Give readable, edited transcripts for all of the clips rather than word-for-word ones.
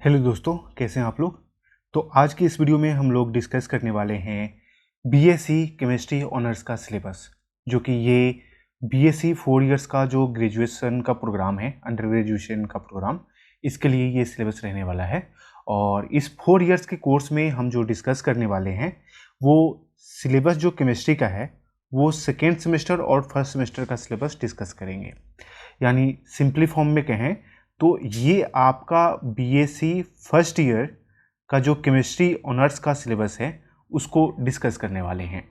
Hello दोस्तों, कैसे हैं आप लोग। तो आज की इस वीडियो में हम लोग डिस्कस करने वाले हैं बीएससी केमिस्ट्री ऑनर्स का सिलेबस, जो कि ये बीएससी 4 इयर्स का जो ग्रेजुएशन का प्रोग्राम है, अंडर ग्रेजुएशन का प्रोग्राम, इसके लिए ये सिलेबस रहने वाला है। और इस 4 इयर्स के कोर्स में हम जो डिस्कस करने वाले हैं वो सिलेबस जो केमिस्ट्री का है वो सेकेंड सेमेस्टर और फर्स्ट सेमेस्टर का सिलेबस डिस्कस करेंगे। यानी सिंपली फॉर्म में कहें तो ये आपका बीएससी फर्स्ट ईयर का जो केमिस्ट्री ऑनर्स का सिलेबस है उसको डिस्कस करने वाले हैं।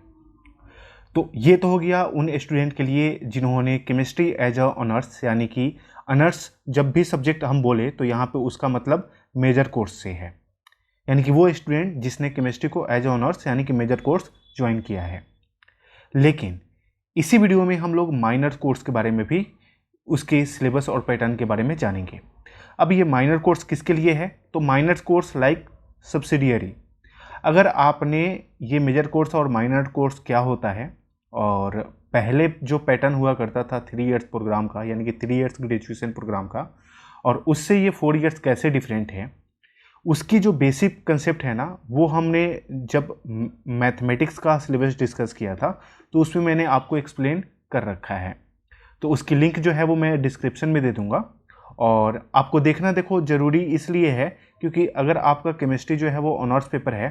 तो ये तो हो गया उन स्टूडेंट के लिए जिन्होंने केमिस्ट्री एज अ ऑनर्स, यानी कि ऑनर्स जब भी सब्जेक्ट हम बोले तो यहाँ पे उसका मतलब मेजर कोर्स से है, यानी कि वो स्टूडेंट जिसने केमिस्ट्री को एज अ ऑनर्स यानी कि मेजर कोर्स ज्वाइन किया है। लेकिन इसी वीडियो में हम लोग माइनर कोर्स के बारे में भी, उसके सिलेबस और पैटर्न के बारे में जानेंगे। अब ये माइनर कोर्स किसके लिए है, तो माइनर कोर्स लाइक सब्सिडियरी। अगर आपने ये मेजर कोर्स और माइनर कोर्स क्या होता है, और पहले जो पैटर्न हुआ करता था 3 इयर्स प्रोग्राम का, यानी कि 3 इयर्स ग्रेजुएशन प्रोग्राम का, और उससे ये 4 इयर्स कैसे डिफरेंट है, उसकी जो बेसिक कंसेप्ट है ना, वो हमने जब मैथमेटिक्स का सिलेबस डिस्कस किया था तो उसमें मैंने आपको एक्सप्लेन कर रखा है। तो उसकी लिंक जो है वो मैं डिस्क्रिप्शन में दे दूंगा, और आपको देखो ज़रूरी इसलिए है क्योंकि अगर आपका केमिस्ट्री जो है वो ऑनर्स पेपर है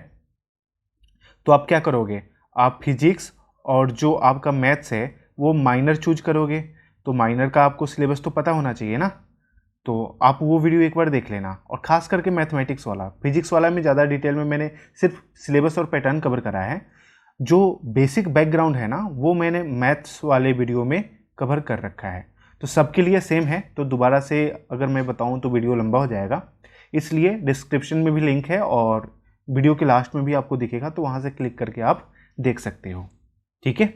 तो आप क्या करोगे, आप फिजिक्स और जो आपका मैथ्स है वो माइनर चूज करोगे। तो माइनर का आपको सिलेबस तो पता होना चाहिए ना, तो आप वो वीडियो एक बार देख लेना। और ख़ास करके मैथमेटिक्स वाला, फिजिक्स वाला में ज़्यादा डिटेल में मैंने सिर्फ सिलेबस और पैटर्न कवर करा है। जो बेसिक बैकग्राउंड है ना वो मैंने मैथ्स वाले वीडियो में कवर कर रखा है। तो सबके लिए सेम है, तो दोबारा से अगर मैं बताऊं तो वीडियो लंबा हो जाएगा, इसलिए डिस्क्रिप्शन में भी लिंक है और वीडियो के लास्ट में भी आपको दिखेगा, तो वहां से क्लिक करके आप देख सकते हो। ठीक है,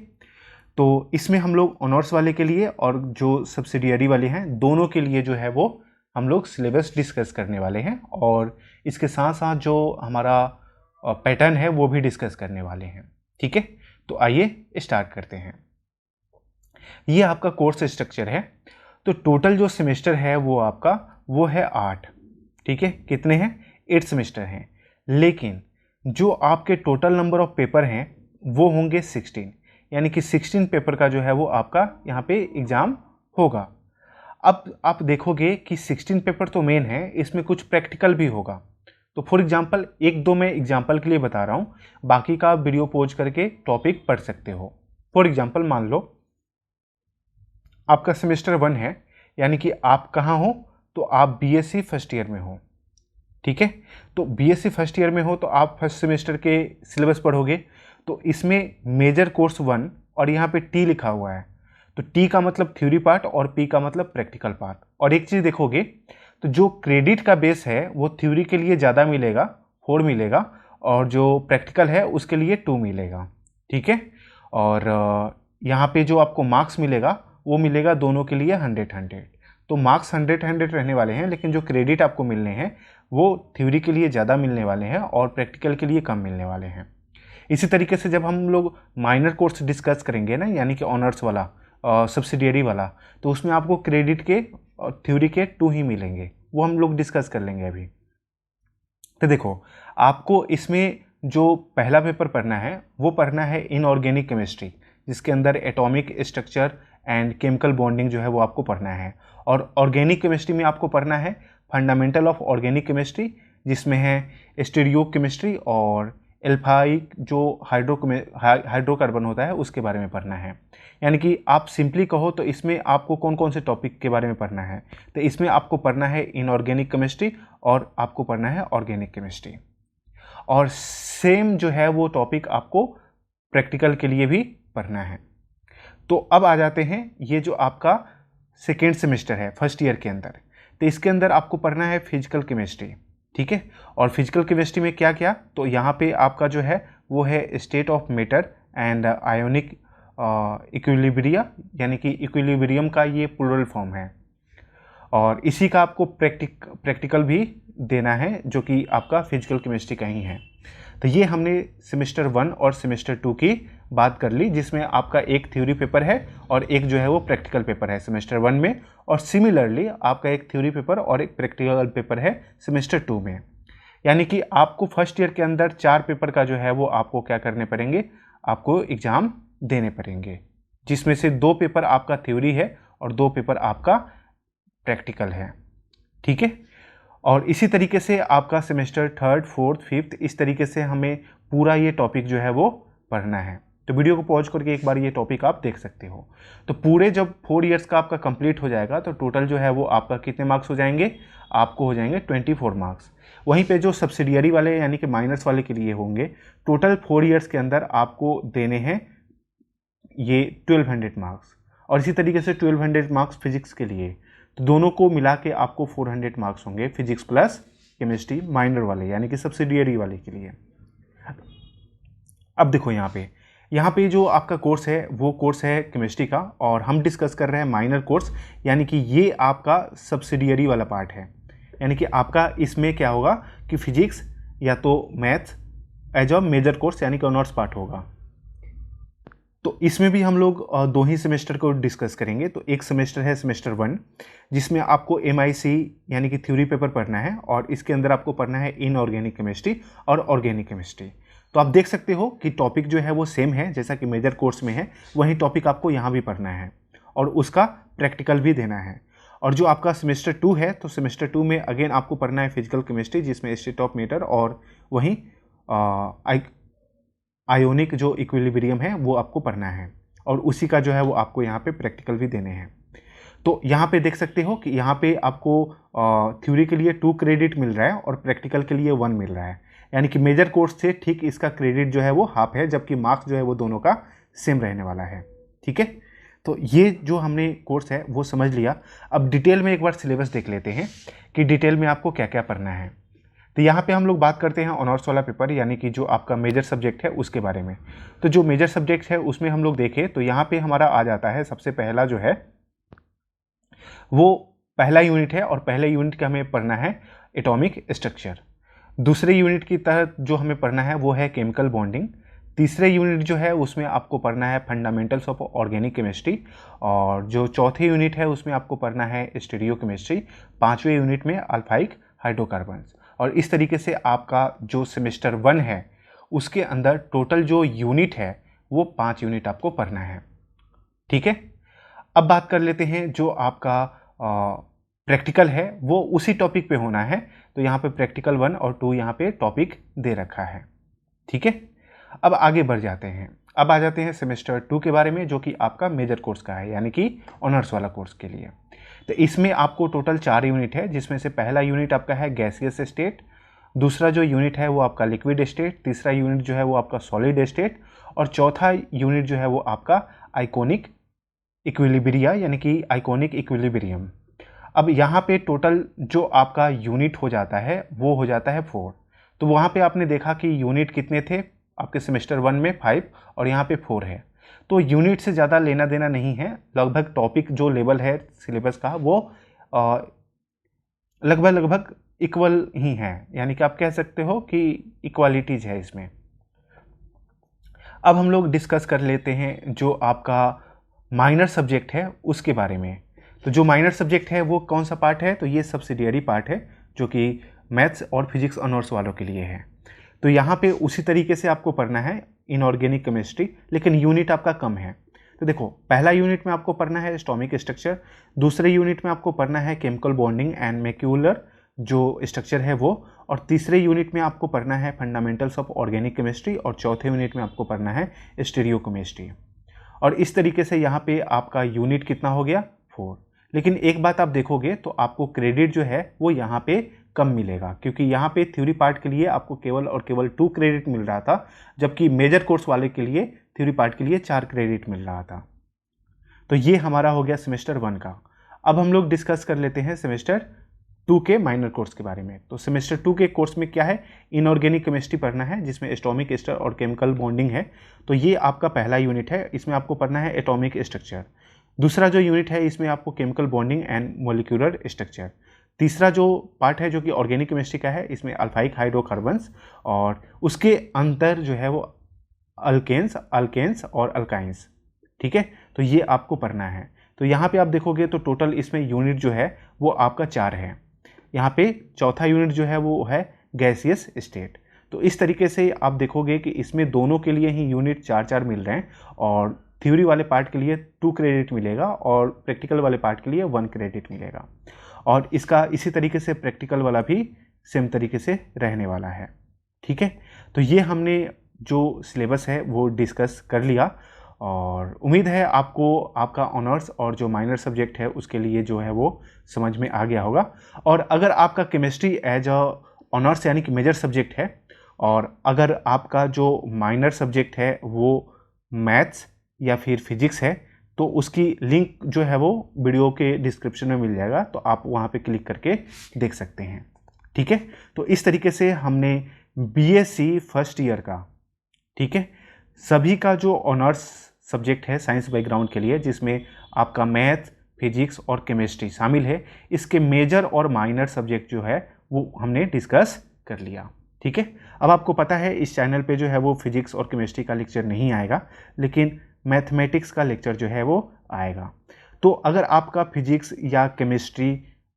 तो इसमें हम लोग ऑनर्स वाले के लिए और जो सब्सिडियरी वाले हैं दोनों के लिए जो है वो हम लोग सिलेबस डिस्कस करने वाले हैं, और इसके साथ साथ जो हमारा पैटर्न है वो भी डिस्कस करने वाले हैं। ठीक है, तो आइए स्टार्ट करते हैं। ये आपका कोर्स स्ट्रक्चर है। तो टोटल जो सेमेस्टर है वो है 8। ठीक है, कितने हैं, 8 सेमेस्टर हैं। लेकिन जो आपके टोटल नंबर ऑफ पेपर हैं वो होंगे 16, यानी कि 16 पेपर का जो है वो आपका यहाँ पे एग्ज़ाम होगा। अब आप देखोगे कि 16 पेपर तो मेन है, इसमें कुछ प्रैक्टिकल भी होगा। तो फॉर एग्जांपल एक दो मैं एग्जांपल के लिए बता रहा हूँ, बाकी का आप वीडियो पॉज करके टॉपिक पढ़ सकते हो। फॉर एग्जांपल मान लो आपका सेमेस्टर 1 है, यानी कि आप कहाँ हो, तो आप बीएससी फर्स्ट ईयर में हो। ठीक है, तो बीएससी फर्स्ट ईयर में हो तो आप फर्स्ट सेमेस्टर के सिलेबस पढ़ोगे। तो इसमें मेजर कोर्स 1 और यहाँ पे टी लिखा हुआ है, तो टी का मतलब थ्योरी पार्ट और पी का मतलब प्रैक्टिकल पार्ट। और एक चीज़ देखोगे तो जो क्रेडिट का बेस है वो थ्योरी के लिए ज़्यादा मिलेगा, 4 मिलेगा, और जो प्रैक्टिकल है उसके लिए 2 मिलेगा। ठीक है, और यहाँ पे जो आपको मार्क्स मिलेगा वो मिलेगा दोनों के लिए 100-100। तो मार्क्स 100-100 रहने वाले हैं, लेकिन जो क्रेडिट आपको मिलने हैं वो थ्योरी के लिए ज़्यादा मिलने वाले हैं और प्रैक्टिकल के लिए कम मिलने वाले हैं। इसी तरीके से जब हम लोग माइनर कोर्स डिस्कस करेंगे ना, यानी कि ऑनर्स वाला सब्सिडियरी वाला, तो उसमें आपको क्रेडिट के और थ्योरी के 2 ही मिलेंगे, वो हम लोग डिस्कस कर लेंगे अभी। तो देखो, आपको इसमें जो पहला पेपर पढ़ना है वो पढ़ना है इनऑर्गेनिक केमिस्ट्री, जिसके अंदर atomic structure and chemical bonding जो है वो आपको पढ़ना है। और ऑर्गेनिक केमिस्ट्री में आपको पढ़ना है फंडामेंटल ऑफ ऑर्गेनिक केमिस्ट्री, जिसमें है स्टीरियो केमिस्ट्री और एल्फाइक जो हाइड्रोकार्बन होता है उसके बारे में पढ़ना है। यानी कि आप सिंपली कहो तो इसमें आपको कौन कौन से टॉपिक के बारे में पढ़ना है, तो इसमें आपको पढ़ना है इनऑर्गेनिक केमिस्ट्री और आपको पढ़ना है ऑर्गेनिक केमिस्ट्री। और सेम जो है वो टॉपिक आपको प्रैक्टिकल के लिए भी पढ़ना है। तो अब आ जाते हैं ये जो आपका सेकेंड सेमेस्टर है फर्स्ट ईयर के अंदर, तो इसके अंदर आपको पढ़ना है फिजिकल केमिस्ट्री। ठीक है, और फिजिकल केमिस्ट्री में क्या क्या, तो यहाँ पे आपका जो है वो है state of matter and ionic equilibria, यानी कि इक्विलिब्रियम का ये प्लूरल फॉर्म है। और इसी का आपको प्रैक्टिकल भी देना है जो कि आपका फिजिकल केमिस्ट्री का ही है। तो ये हमने सेमेस्टर 1 और सेमेस्टर 2 की बात कर ली, जिसमें आपका एक थ्योरी पेपर है और एक जो है वो प्रैक्टिकल पेपर है सेमेस्टर 1 में, और सिमिलरली आपका एक थ्योरी पेपर और एक प्रैक्टिकल पेपर है सेमेस्टर 2 में। यानी कि आपको फर्स्ट ईयर के अंदर 4 पेपर का जो है वो आपको क्या करने पड़ेंगे, आपको एग्जाम देने पड़ेंगे, जिसमें से 2 पेपर आपका थ्योरी है और 2 पेपर आपका प्रैक्टिकल है। ठीक है, और इसी तरीके से आपका सेमेस्टर 3rd, 4th, 5th इस तरीके से हमें पूरा ये टॉपिक जो है वो पढ़ना है। तो वीडियो को पॉज करके एक बार ये टॉपिक आप देख सकते हो। तो पूरे जब 4 इयर्स का आपका कंप्लीट हो जाएगा तो टोटल जो है वो आपका कितने मार्क्स हो जाएंगे, आपको हो जाएंगे 24 मार्क्स। वहीं पे जो सब्सिडियरी वाले यानी कि माइनर्स वाले के लिए होंगे, टोटल 4 इयर्स के अंदर आपको देने हैं ये 1200 मार्क्स, और इसी तरीके से 1200 मार्क्स फिजिक्स के लिए। तो दोनों को मिला के आपको 400 मार्क्स होंगे फिजिक्स प्लस केमिस्ट्री माइनर वाले यानी कि सब्सिडियरी वाले के लिए। अब देखो यहाँ पे जो आपका कोर्स है वो कोर्स है केमिस्ट्री का, और हम डिस्कस कर रहे हैं माइनर कोर्स, यानी कि ये आपका सब्सिडियरी वाला पार्ट है। यानी कि आपका इसमें क्या होगा कि फिजिक्स या तो maths as a major course यानी कि ऑनर्स पार्ट होगा। तो इसमें भी हम लोग 2 ही सेमेस्टर को डिस्कस करेंगे। तो एक सेमेस्टर है सेमेस्टर 1, जिसमें आपको MIC यानी कि थ्योरी पेपर पढ़ना है, और इसके अंदर आपको पढ़ना है इनऑर्गेनिक केमिस्ट्री और ऑर्गेनिक केमिस्ट्री। तो आप देख सकते हो कि टॉपिक जो है वो सेम है, जैसा कि मेजर कोर्स में है वही टॉपिक आपको यहाँ भी पढ़ना है, और उसका प्रैक्टिकल भी देना है। और जो आपका सेमेस्टर 2 है, तो सेमेस्टर 2 में अगेन आपको पढ़ना है फिजिकल केमिस्ट्री, जिसमें स्टेट ऑफ मैटर और वहीं आयोनिक जो इक्विलिब्रियम है वो आपको पढ़ना है, और उसी का जो है वो आपको यहाँ पे प्रैक्टिकल भी देने हैं। तो यहाँ पे देख सकते हो कि यहाँ पे आपको थ्योरी के लिए 2 क्रेडिट मिल रहा है और प्रैक्टिकल के लिए 1 मिल रहा है। यानी कि मेजर कोर्स से ठीक इसका क्रेडिट जो है वो हाफ है, जबकि मार्क्स जो है वो दोनों का सेम रहने वाला है। ठीक है, तो ये जो हमने कोर्स है वो समझ लिया। अब डिटेल में एक बार सिलेबस देख लेते हैं कि डिटेल में आपको क्या क्या पढ़ना है। तो यहाँ पे हम लोग बात करते हैं ऑनर्स वाला पेपर, यानी कि जो आपका मेजर सब्जेक्ट है उसके बारे में। तो जो मेजर सब्जेक्ट है उसमें हम लोग देखें तो यहाँ पे हमारा आ जाता है सबसे पहला जो है वो पहला यूनिट है, और पहले यूनिट का हमें पढ़ना है एटॉमिक स्ट्रक्चर। दूसरे यूनिट की तहत जो हमें पढ़ना है वो है केमिकल बॉन्डिंग। तीसरे यूनिट जो है उसमें आपको पढ़ना है फंडामेंटल्स ऑफ ऑर्गेनिक केमिस्ट्री, और जो चौथे यूनिट है उसमें आपको पढ़ना है स्टीरियो केमिस्ट्री। 5वें यूनिट में अल्फाइक हाइड्रोकार्बन्स। और इस तरीके से आपका जो सेमेस्टर 1 है उसके अंदर टोटल जो यूनिट है वो 5 यूनिट आपको पढ़ना है। ठीक है, अब बात कर लेते हैं जो आपका प्रैक्टिकल है वो उसी टॉपिक पे होना है। तो यहाँ पे प्रैक्टिकल 1 और 2 यहाँ पे टॉपिक दे रखा है। ठीक है, अब आगे बढ़ जाते हैं। अब आ जाते हैं सेमेस्टर 2 के बारे में, जो कि आपका मेजर कोर्स का है, यानी कि ऑनर्स वाला कोर्स के लिए। तो इसमें आपको टोटल 4 यूनिट है, जिसमें से पहला यूनिट आपका है गैसियस स्टेट, दूसरा जो यूनिट है वो आपका लिक्विड स्टेट, तीसरा यूनिट जो है वो आपका सॉलिड स्टेट, और चौथा यूनिट जो है वो आपका आइकोनिक इक्विलिब्रिया यानी कि आइकोनिक इक्विलिब्रियम। अब यहाँ पे टोटल जो आपका यूनिट हो जाता है वो हो जाता है 4। तो वहाँ पे आपने देखा कि यूनिट कितने थे आपके सेमेस्टर 1 में 5, और यहाँ पे 4 है। तो यूनिट से ज़्यादा लेना देना नहीं है, लगभग टॉपिक जो लेवल है सिलेबस का वो लगभग इक्वल ही है, यानी कि आप कह सकते हो कि इक्वालिटीज है इसमें। अब हम लोग डिस्कस कर लेते हैं जो आपका माइनर सब्जेक्ट है उसके बारे में। तो जो माइनर सब्जेक्ट है वो कौन सा पार्ट है, तो ये सब्सिडियरी पार्ट है, जो कि मैथ्स और फिजिक्स ऑनर्स वालों के लिए है। तो यहाँ पे उसी तरीके से आपको पढ़ना है इनऑर्गेनिक केमिस्ट्री, लेकिन यूनिट आपका कम है। तो देखो, पहला यूनिट में आपको पढ़ना है एटॉमिक स्ट्रक्चर, दूसरे यूनिट में आपको पढ़ना है केमिकल बॉन्डिंग एंड मॉलिक्यूलर जो स्ट्रक्चर है वो, और तीसरे यूनिट में आपको पढ़ना है फंडामेंटल्स ऑफ ऑर्गेनिक केमिस्ट्री, और चौथे यूनिट में आपको पढ़ना है स्टीरियो केमिस्ट्री। और इस तरीके से यहाँ पे आपका यूनिट कितना हो गया 4। लेकिन एक बात आप देखोगे तो आपको क्रेडिट जो है वो यहाँ पे कम मिलेगा, क्योंकि यहाँ पे थ्योरी पार्ट के लिए आपको केवल और केवल 2 क्रेडिट मिल रहा था, जबकि मेजर कोर्स वाले के लिए थ्योरी पार्ट के लिए 4 क्रेडिट मिल रहा था। तो ये हमारा हो गया सेमेस्टर 1 का। अब हम लोग डिस्कस कर लेते हैं सेमेस्टर 2 के माइनर कोर्स के बारे में। तो सेमेस्टर 2 के कोर्स में क्या है, इनऑर्गेनिक केमिस्ट्री पढ़ना है, जिसमें एटॉमिक स्ट्रक्चर और केमिकल बॉन्डिंग है। तो ये आपका पहला यूनिट है, इसमें आपको पढ़ना है एटॉमिक स्ट्रक्चर। दूसरा जो यूनिट है इसमें आपको chemical bonding and molecular structure. तीसरा जो पार्ट है जो कि ऑर्गेनिक केमिस्ट्री का है, इसमें अल्फाइक हाइड्रोकार्बन्स, और उसके अंदर जो है वो अल्केन्स और अल्काइंस। ठीक है, तो ये आपको पढ़ना है। तो यहाँ पे आप देखोगे तो टोटल इसमें यूनिट जो है वो आपका 4 है। यहाँ पे चौथा यूनिट जो है वो है गैसियस स्टेट। तो इस तरीके से आप देखोगे कि इसमें दोनों के लिए ही यूनिट 4-4 मिल रहे हैं, और थ्योरी वाले पार्ट के लिए 2 क्रेडिट मिलेगा और प्रैक्टिकल वाले पार्ट के लिए 1 क्रेडिट मिलेगा। और इसका इसी तरीके से प्रैक्टिकल वाला भी सेम तरीके से रहने वाला है। ठीक है, तो ये हमने जो सिलेबस है वो डिस्कस कर लिया, और उम्मीद है आपको आपका ऑनर्स और जो माइनर सब्जेक्ट है उसके लिए जो है वो समझ में आ गया होगा। और अगर आपका केमिस्ट्री एज अ ऑनर्स यानी कि मेजर सब्जेक्ट है, और अगर आपका जो माइनर सब्जेक्ट है वो मैथ्स या फिर फिजिक्स है, तो उसकी लिंक जो है वो वीडियो के डिस्क्रिप्शन में मिल जाएगा, तो आप वहाँ पे क्लिक करके देख सकते हैं। ठीक है, तो इस तरीके से हमने बीएससी फर्स्ट ईयर का, ठीक है, सभी का जो ऑनर्स सब्जेक्ट है साइंस बैकग्राउंड के लिए, जिसमें आपका मैथ, फिजिक्स और केमिस्ट्री शामिल है, इसके मेजर और माइनर सब्जेक्ट जो है वो हमने डिस्कस कर लिया। ठीक है, अब आपको पता है इस चैनल पे जो है वो फिजिक्स और केमिस्ट्री का लेक्चर नहीं आएगा, लेकिन मैथमेटिक्स का लेक्चर जो है वो आएगा। तो अगर आपका फिजिक्स या chemistry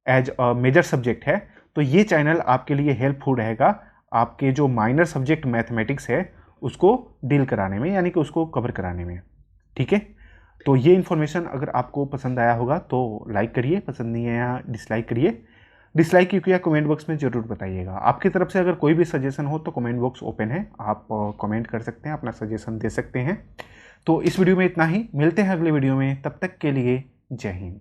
as a major subject है, तो ये चैनल आपके लिए हेल्पफुल रहेगा आपके जो माइनर सब्जेक्ट मैथमेटिक्स है उसको डील कराने में, यानी कि उसको कवर कराने में। ठीक है, तो ये इन्फॉर्मेशन अगर आपको पसंद आया होगा तो लाइक करिए, पसंद नहीं आया डिसलाइक करिए। डिसलाइक क्योंकि कमेंट बॉक्स में ज़रूर बताइएगा। आपकी तरफ से अगर कोई भी सजेशन हो तो कमेंट बॉक्स ओपन है, आप कमेंट कर सकते हैं, अपना सजेशन दे सकते हैं। तो इस वीडियो में इतना ही, मिलते हैं अगले वीडियो में, तब तक के लिए जय हिंद।